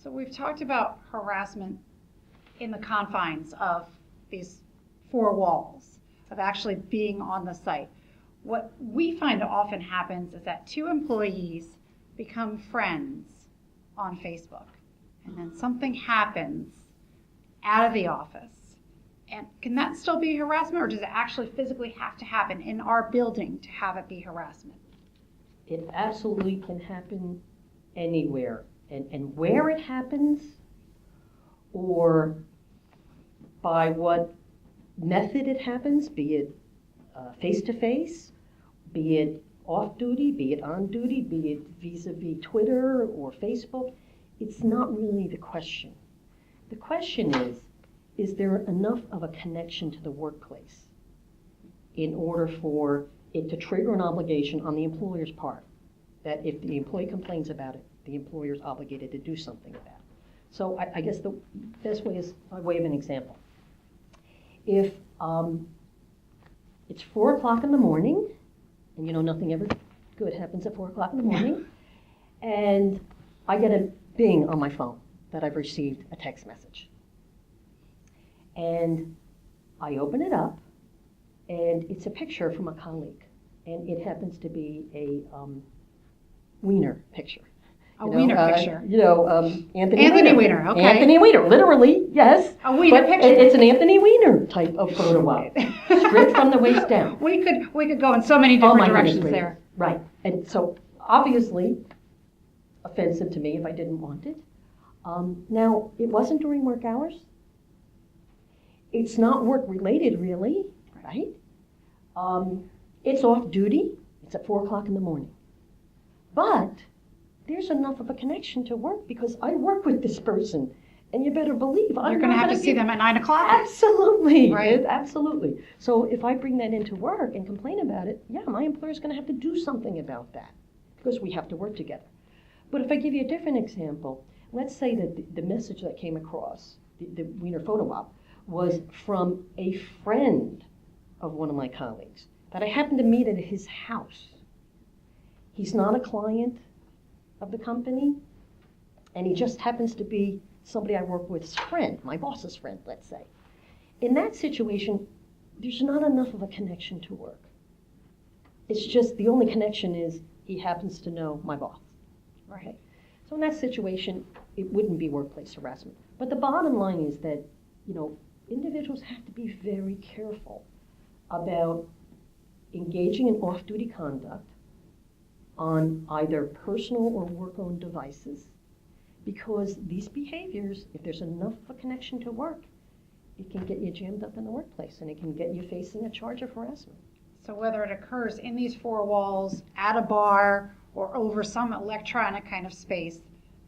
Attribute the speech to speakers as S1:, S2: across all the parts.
S1: So we've talked about harassment in the confines of these four walls, of actually being on the site. What we find often happens is that two employees become friends on Facebook, and then something happens out of the office. And can that still be harassment, or does it actually physically have to happen in our building to have it be harassment?
S2: It absolutely can happen anywhere. And where it happens, or by what method it happens, be it face-to-face, be it off-duty, be it on-duty, be it vis-a-vis Twitter or Facebook, it's not really the question. The question is there enough of a connection to the workplace in order for it to trigger an obligation on the employer's part, that if the employee complains about it, the employer is obligated to do something about it. So I guess the best way is by way of an example. If it's 4 o'clock in the morning, and you know nothing ever good happens at 4 o'clock in the morning, and I get a bing on my phone that I've received a text message. And I open it up, and it's a picture from a colleague, and it happens to be a wiener picture.
S1: Wiener picture.
S2: Anthony
S1: Weiner, okay.
S2: Anthony Weiner, literally, yes.
S1: A wiener picture.
S2: It's an Anthony Weiner type of photo op, straight from the waist down.
S1: We could go in so many different directions there.
S2: Right, and so obviously offensive to me if I didn't want it. Now, it wasn't during work hours. It's not work related really, right? It's off duty. It's at 4 o'clock in the morning. But there's enough of a connection to work because I work with this person, and you better believe
S1: You're going to have to see them at 9 o'clock.
S2: Absolutely,
S1: right?
S2: Absolutely. So if I bring that into work and complain about it, yeah, my employer's going to have to do something about that because we have to work together. But if I give you a different example, let's say that the message that came across, the Wiener photo op, was from a friend of one of my colleagues that I happened to meet at his house. He's not a client of the company, and he just happens to be somebody I work with's friend, my boss's friend, let's say. In that situation, there's not enough of a connection to work. It's just the only connection is he happens to know my boss. Right. So in that situation, it wouldn't be workplace harassment. But the bottom line is that, individuals have to be very careful about engaging in off-duty conduct on either personal or work-owned devices, because these behaviors, if there's enough of a connection to work, it can get you jammed up in the workplace, and it can get you facing a charge of harassment.
S1: So whether it occurs in these four walls, at a bar, or over some electronic kind of space,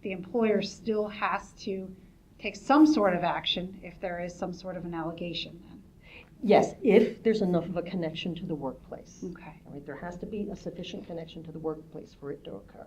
S1: the employer still has to take some sort of action if there is some sort of an allegation then.
S2: Yes, if there's enough of a connection to the workplace.
S1: Okay.
S2: All right, there has to be a sufficient connection to the workplace for it to occur.